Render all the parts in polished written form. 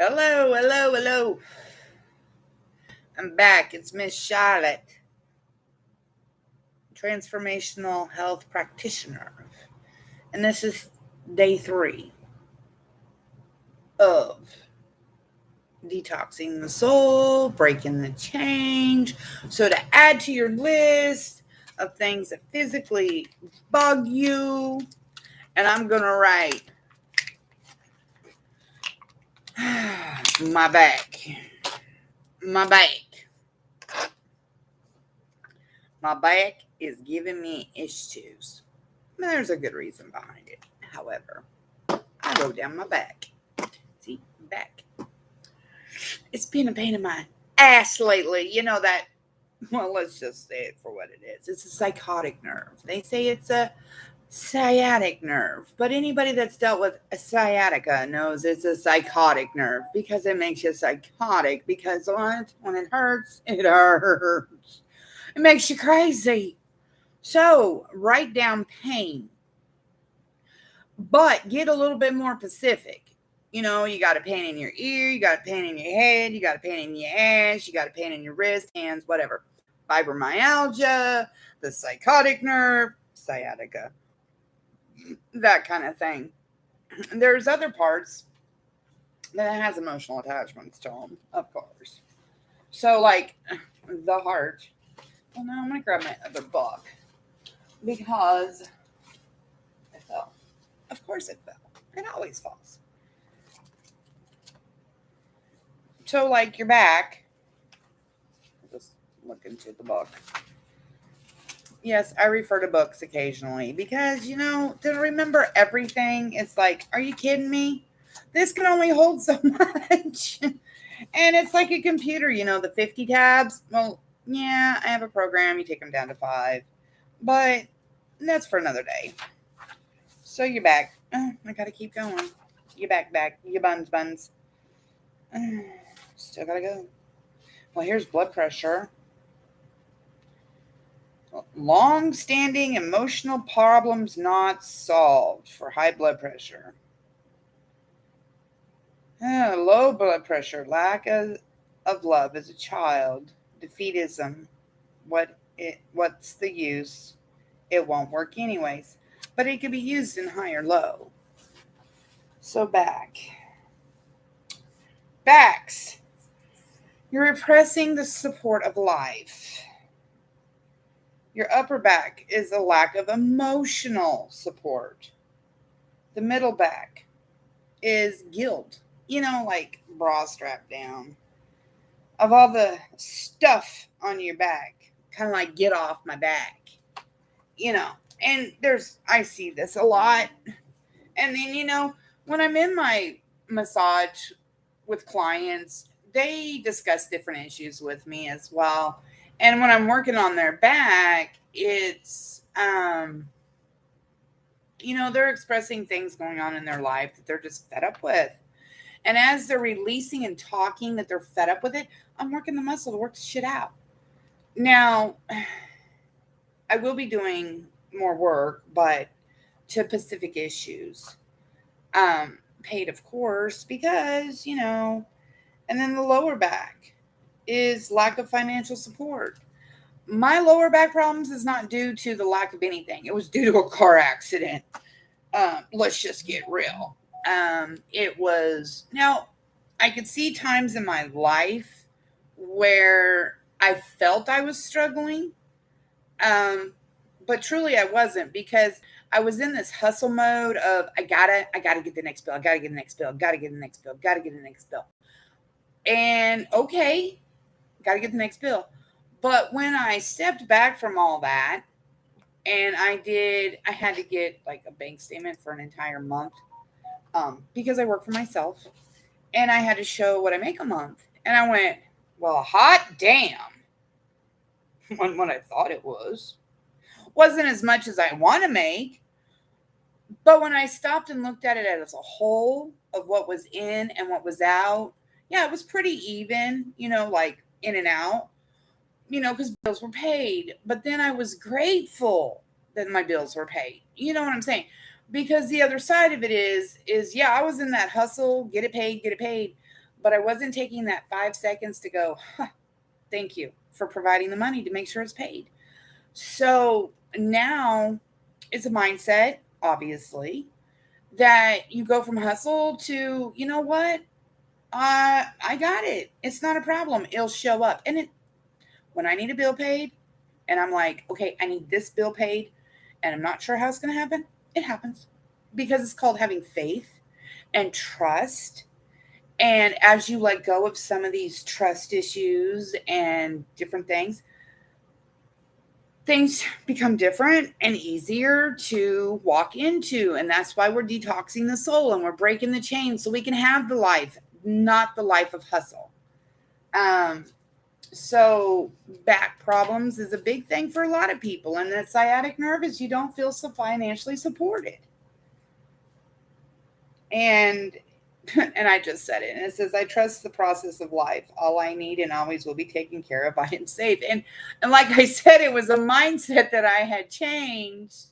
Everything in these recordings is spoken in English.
Hello, hello, hello. I'm back. It's Miss Charlotte, transformational health practitioner. And this is day 3 of detoxing the soul, breaking the change. So, to add to your list of things that physically bug you, and I'm going to write my back. My back. My back is giving me issues. There's a good reason behind it. However, I go down my back. See, back. It's been a pain in my ass lately. You know that. Well, let's just say it for what it is. It's a psychotic nerve. They say it's a sciatic nerve, but anybody that's dealt with a sciatica knows it's a psychotic nerve because it makes you psychotic. Because when it hurts, it hurts. It makes you crazy. So write down pain, but get a little bit more specific. You know, you got a pain in your ear, you got a pain in your head, you got a pain in your ass, you got a pain in your wrist, hands, whatever. Fibromyalgia, the psychotic nerve, sciatica, that kind of thing. There's other parts that has emotional attachments to them, of course. So, like the heart. Well, now I'm going to grab my other book because it fell. Of course it fell. It always falls. So, like your back, just look into the book. Yes, I refer to books occasionally because, to remember everything, it's like, are you kidding me? This can only hold so much. And it's like a computer, the 50 tabs. Well, yeah, I have a program. You take them down to 5. But that's for another day. So you're back. I got to keep going. You're back. Your buns. Still got to go. Well, here's blood pressure. Long-standing emotional problems not solved for high blood pressure. Low blood pressure, lack of love as a child, defeatism. What's the use? It won't work anyways. But it could be used in high or low. So backs. You're repressing the support of life. Your upper back is a lack of emotional support. The middle back is guilt. Like bra strap down. Of all the stuff on your back, kind of like get off my back. And I see this a lot. And then, when I'm in my massage with clients, they discuss different issues with me as well. And when I'm working on their back, it's, they're expressing things going on in their life that they're just fed up with. And as they're releasing and talking that they're fed up with it, I'm working the muscle to work the shit out. Now, I will be doing more work, but to specific issues. Paid, of course, because, and then the lower back is lack of financial support. My lower back problems is not due to the lack of anything. It was due to a car accident. Let's just get real. It was, now, I could see times in my life where I felt I was struggling. But truly I wasn't, because I was in this hustle mode of I gotta get the next bill. I gotta get the next bill. Gotta get the next bill. Gotta get the next bill. And okay, gotta get the next bill. But when I stepped back from all that and I had to get like a bank statement for an entire month, because I work for myself and I had to show what I make a month. And I went, well, hot damn. Wasn't what I thought it was. Wasn't as much as I want to make. But when I stopped and looked at it as a whole of what was in and what was out, yeah, it was pretty even, like in and out, because bills were paid. But then I was grateful that my bills were paid. You know what I'm saying? Because the other side of it is, yeah, I was in that hustle, get it paid. but I wasn't taking that 5 seconds to go, huh, thank you for providing the money to make sure it's paid. So now it's a mindset, obviously, that you go from hustle to, you know what? I got it. It's not a problem. It'll show up. And when I need a bill paid and I'm like, okay, I need this bill paid and I'm not sure how it's going to happen, it happens because it's called having faith and trust. And as you let go of some of these trust issues and different things become different and easier to walk into. And that's why we're detoxing the soul and we're breaking the chains so we can have the life, not the life of hustle. So back problems is a big thing for a lot of people. And the sciatic nerve is you don't feel so financially supported. And I just said it. And it says, I trust the process of life. All I need and always will be taken care of. I am safe. And like I said, it was a mindset that I had changed.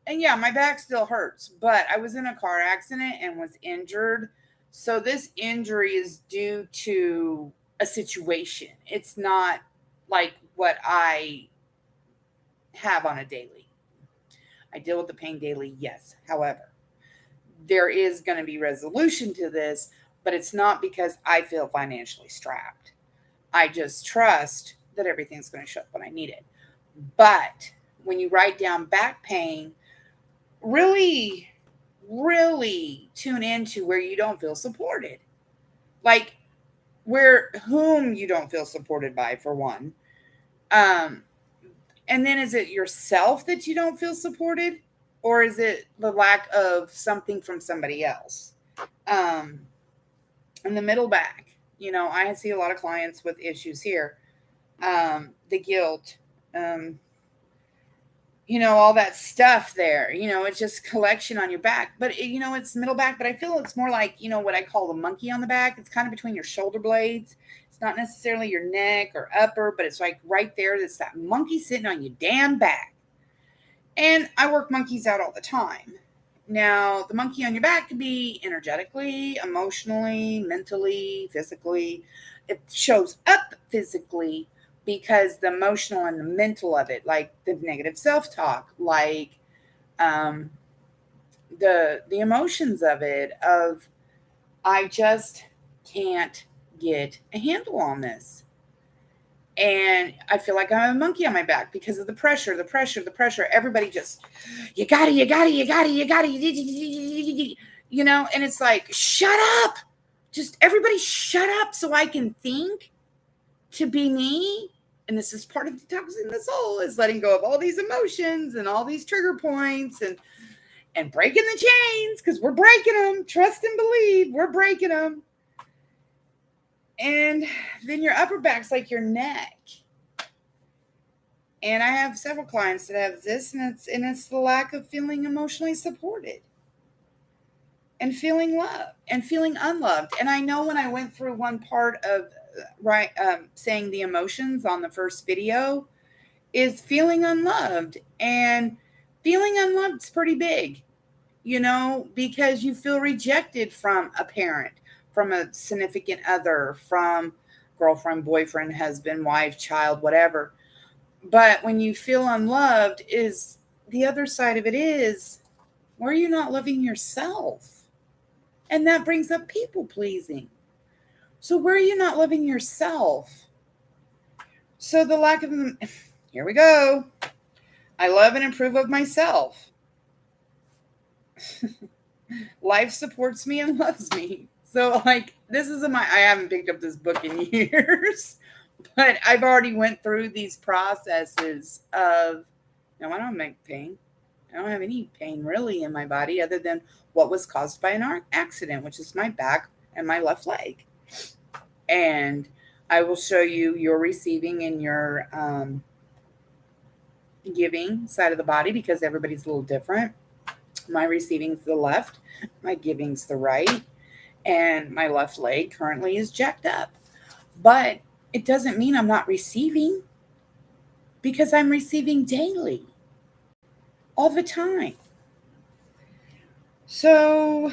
And yeah, my back still hurts, but I was in a car accident and was injured. So this injury is due to a situation. It's not like what I have on a daily. I deal with the pain daily, yes. However, there is going to be resolution to this, but it's not because I feel financially strapped. I just trust that everything's going to show up when I need it. But when you write down back pain, really, really tune into where you don't feel supported. Like whom you don't feel supported by, for one. And then is it yourself that you don't feel supported? Or is it the lack of something from somebody else? In the middle back, I see a lot of clients with issues here. The guilt, all that stuff there, it's just collection on your back, but it's middle back, but I feel it's more like, what I call the monkey on the back. It's kind of between your shoulder blades. It's not necessarily your neck or upper, but it's like right there. That's that monkey sitting on your damn back. And I work monkeys out all the time. Now, the monkey on your back could be energetically, emotionally, mentally, physically. It shows up physically because the emotional and the mental of it, like the negative self-talk, like the emotions of it, of I just can't get a handle on this. And I feel like I'm a monkey on my back because of the pressure. Everybody just, you gotta, and it's like, shut up. Just everybody shut up so I can think to be me. And this is part of detoxing the soul, is letting go of all these emotions and all these trigger points and breaking the chains, because we're breaking them. Trust and believe, we're breaking them. And then your upper back's like your neck. And I have several clients that have this, and it's the lack of feeling emotionally supported and feeling loved and feeling unloved. And I know when I went through one part of saying the emotions on the first video is feeling unloved, and feeling unloved is pretty big, because you feel rejected from a parent, from a significant other, from girlfriend, boyfriend, husband, wife, child, whatever. But when you feel unloved, is the other side of it is, where are you not loving yourself? And that brings up people pleasing. So where are you not loving yourself? So the lack of, here we go. I love and approve of myself. Life supports me and loves me. So this is I haven't picked up this book in years, but I've already went through these processes of, I don't make pain. I don't have any pain really in my body other than what was caused by an accident, which is my back and my left leg. And I will show you your receiving and your giving side of the body, because everybody's a little different. My receiving's the left, my giving's the right. And my left leg currently is jacked up. But it doesn't mean I'm not receiving, because I'm receiving daily, all the time. So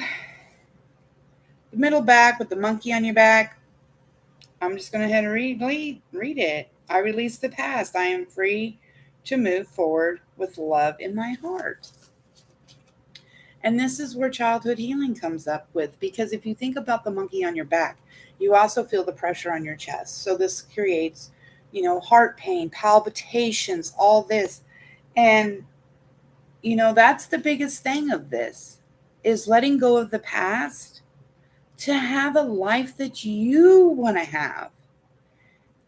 The middle back with the monkey on your back. I'm just going to head and read it. I release the past. I am free to move forward with love in my heart. And this is where childhood healing comes up with, because if you think about the monkey on your back, you also feel the pressure on your chest. So this creates, heart pain, palpitations, all this. And, that's the biggest thing of this is letting go of the past to have a life that you want to have.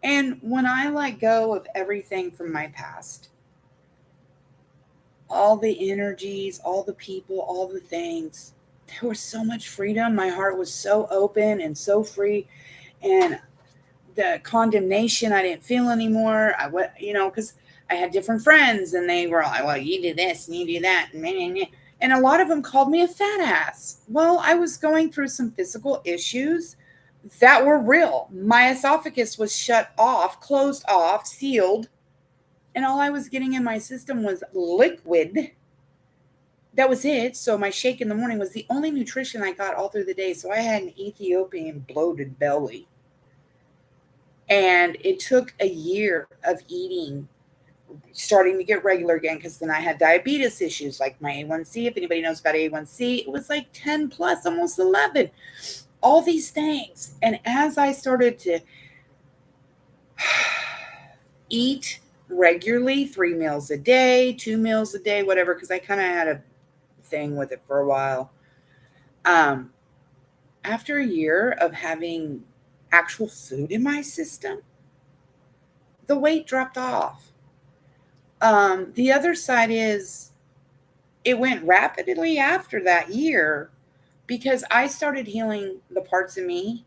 And when I let go of everything from my past, all the energies, all the people, all the things, there was so much freedom. My heart was so open and so free. And the condemnation I didn't feel anymore. Because I had different friends and they were like, well, you do this and you do that. And a lot of them called me a fat ass. Well, I was going through some physical issues that were real. My esophagus was shut off, closed off, sealed. And all I was getting in my system was liquid. That was it. So my shake in the morning was the only nutrition I got all through the day. So I had an Ethiopian bloated belly. And it took a year of eating, starting to get regular again, because then I had diabetes issues, like my A1C. If anybody knows about A1C, it was like 10 plus, almost 11. All these things. And as I started to eat regularly, 3 meals a day, 2 meals a day, whatever, because I kind of had a thing with it for a while. After a year of having actual food in my system, the weight dropped off. The other side is it went rapidly after that year because I started healing the parts of me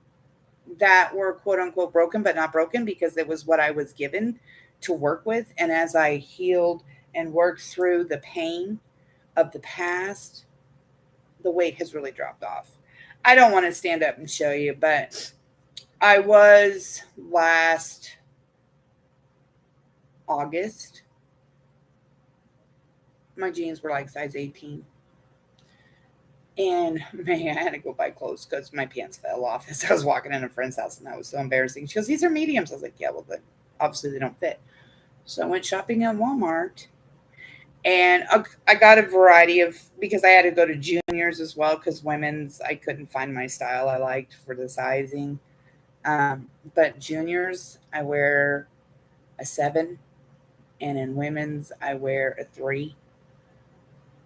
that were quote unquote broken, but not broken, because it was what I was given to work with. And as I healed and worked through the pain of the past, the weight has really dropped off. I don't want to stand up and show you, but I was last August. My jeans were like size 18. And man, I had to go buy clothes because my pants fell off as I was walking in a friend's house, and that was so embarrassing. She goes, "These are mediums." I was like, "Yeah, well, but obviously they don't fit." So I went shopping at Walmart, and I got a variety of, because I had to go to juniors as well, because women's, I couldn't find my style I liked for the sizing. But juniors, I wear a 7, and in women's, I wear a 3.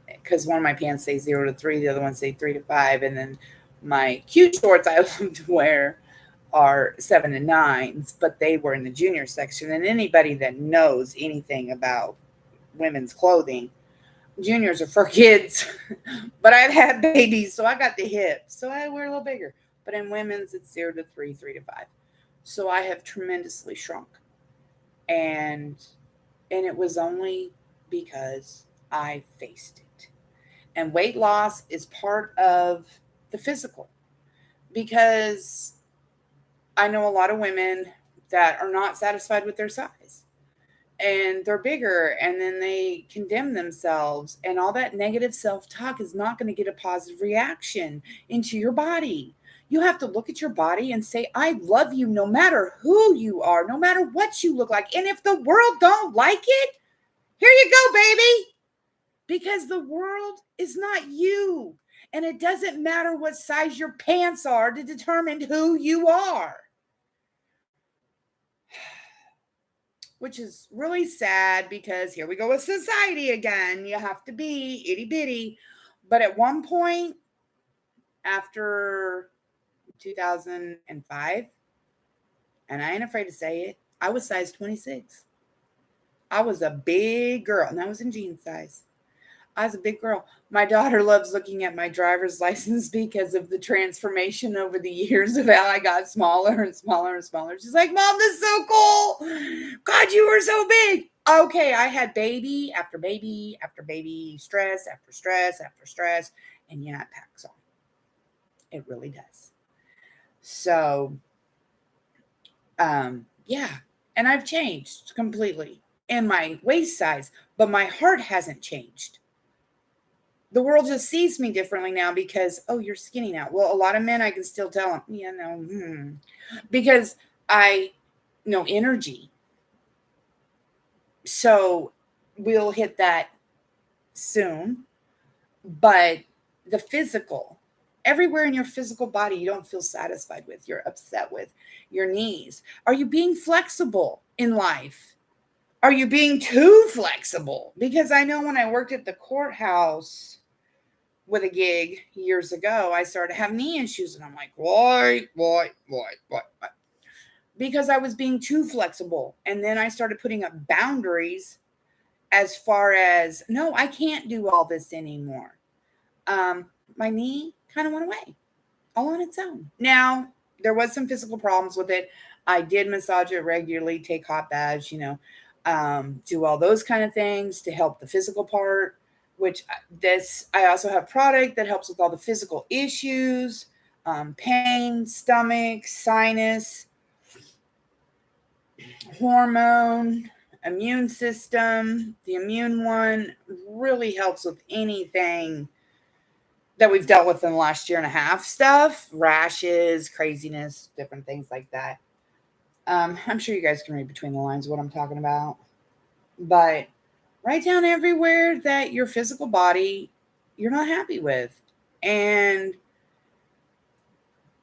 Because one of my pants say 0 to 3, the other one say 3 to 5, and then my cute shorts I love to wear are 7 and 9s, but they were in the junior section. And anybody that knows anything about women's clothing, juniors are for kids. But I've had babies, so I got the hips, so I wear a little bigger. But in women's, it's 0 to 3, 3 to 5. So I have tremendously shrunk, and it was only because I faced it. And weight loss is part of the physical, because I know a lot of women that are not satisfied with their size and they're bigger, and then they condemn themselves, and all that negative self-talk is not going to get a positive reaction into your body. You have to look at your body and say, I love you no matter who you are, no matter what you look like. And if the world don't like it, here you go, baby. Because the world is not you. And it doesn't matter what size your pants are to determine who you are. Which is really sad, because here we go with society again. You have to be itty bitty. But at one point, after 2005, and I ain't afraid to say it, I was size 26. I was a big girl, and I was in jean size. I was a big girl. My daughter loves looking at my driver's license because of the transformation over the years of how I got smaller and smaller and smaller. She's like, Mom, this is so cool. God, you were so big. Okay, I had baby after baby after baby, stress after stress after stress. And yeah, it packs on. It really does. So, yeah. And I've changed completely in my waist size, but my heart hasn't changed. The world just sees me differently now because, oh, you're skinny now. Well, a lot of men, I can still tell them, yeah, no, because I know energy. So we'll hit that soon. But the physical, everywhere in your physical body, you don't feel satisfied with, you're upset with your knees. Are you being flexible in life? Are you being too flexible? Because I know when I worked at the courthouse with a gig years ago, I started to have knee issues. And I'm like, why? Because I was being too flexible. And then I started putting up boundaries as far as, no, I can't do all this anymore. My knee kind of went away all on its own. Now, there was some physical problems with it. I did massage it regularly, take hot baths, do all those kind of things to help the physical part, which I also have product that helps with all the physical issues, pain, stomach, sinus, hormone, immune system. The immune one really helps with anything that we've dealt with in the last year and a half stuff, rashes, craziness, different things like that. I'm sure you guys can read between the lines what I'm talking about. But write down everywhere that your physical body you're not happy with. And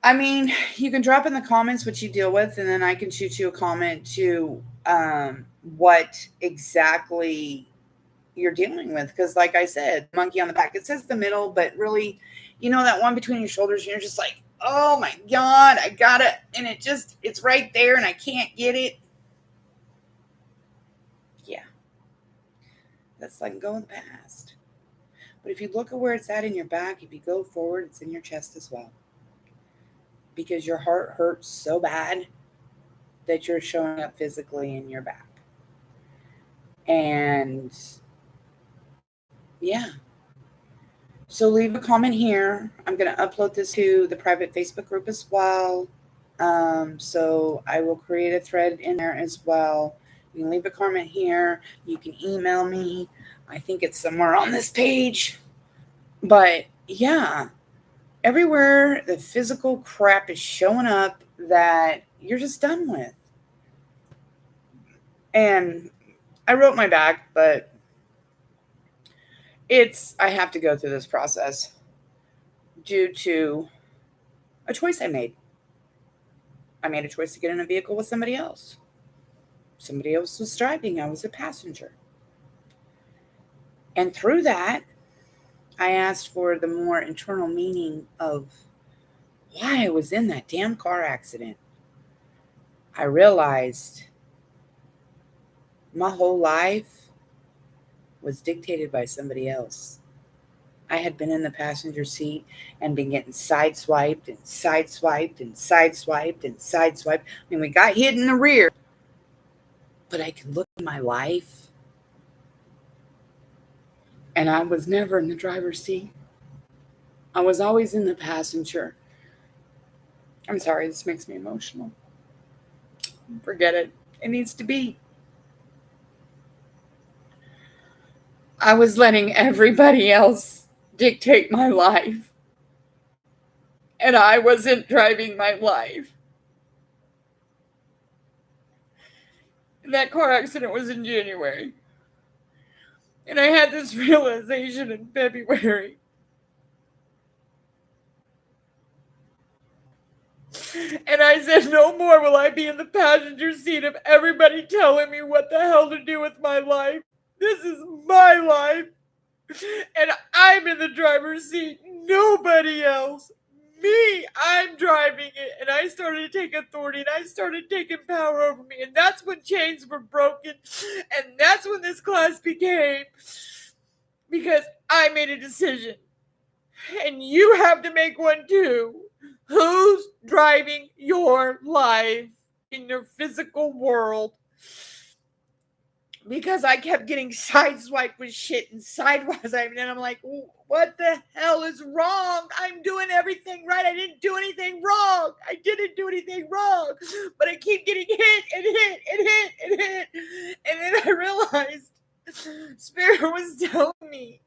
I mean, you can drop in the comments what you deal with, and then I can shoot you a comment to what exactly you're dealing with. Because like I said, monkey on the back, it says the middle, but really, that one between your shoulders, and you're just like, oh my God, I got it. And it's right there and I can't get it. Yeah. That's letting go of the past. But if you look at where it's at in your back, if you go forward, it's in your chest as well. Because your heart hurts so bad that you're showing up physically in your back. And yeah. So leave a comment here. I'm going to upload this to the private Facebook group as well. So I will create a thread in there as well. You can leave a comment here. You can email me. I think it's somewhere on this page. But yeah, everywhere the physical crap is showing up that you're just done with. And I wrote my back, but I have to go through this process due to a choice I made. I made a choice to get in a vehicle with somebody else. Somebody else was driving. I was a passenger. And through that, I asked for the more internal meaning of why I was in that damn car accident. I realized my whole life was dictated by somebody else. I had been in the passenger seat and been getting sideswiped and sideswiped and sideswiped and sideswiped. I mean, we got hit in the rear. But I could look at my life and I was never in the driver's seat. I was always in the passenger. I'm sorry, this makes me emotional. Forget it. It needs to be. I was letting everybody else dictate my life. And I wasn't driving my life. That car accident was in January. And I had this realization in February. And I said, no more will I be in the passenger seat of everybody telling me what the hell to do with my life. This is my life. And I'm in the driver's seat. Nobody else. Me. I'm driving it. And I started to take authority and I started taking power over me. And that's when chains were broken. And that's when this class became. Because I made a decision. And you have to make one too. Who's driving your life in your physical world? Because I kept getting sideswiped with shit and sideways. And I'm like, what the hell is wrong? I'm doing everything right. I didn't do anything wrong. I didn't do anything wrong. But I keep getting hit and hit and hit and hit. And then I realized Spirit was telling me,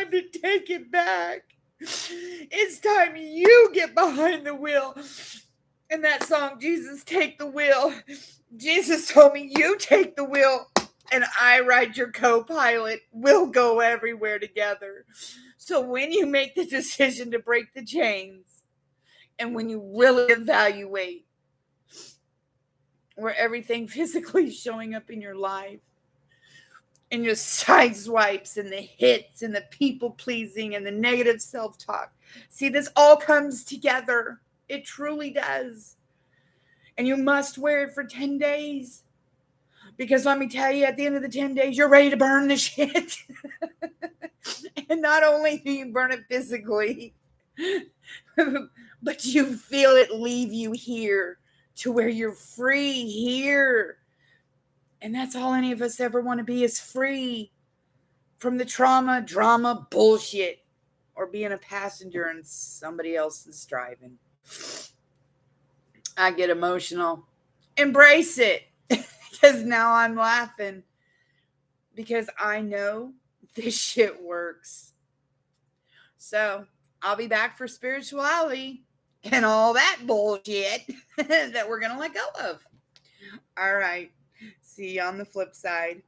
time to take it back. It's time you get behind the wheel. And that song, Jesus, Take the Wheel. Jesus told me, you take the wheel and I ride your co-pilot. We'll go everywhere together. So when you make the decision to break the chains, and when you really evaluate where everything physically is showing up in your life, and your side swipes and the hits and the people pleasing and the negative self-talk. See, this all comes together. It truly does. And you must wear it for 10 days. Because let me tell you, at the end of the 10 days, you're ready to burn the shit. And not only do you burn it physically, but you feel it leave you here to where you're free here. And that's all any of us ever want to be, is free from the trauma, drama, bullshit, or being a passenger in somebody else's driving. I get emotional. Embrace it. Because now I'm laughing. Because I know this shit works. So I'll be back for spirituality and all that bullshit that we're going to let go of. All right. See you on the flip side.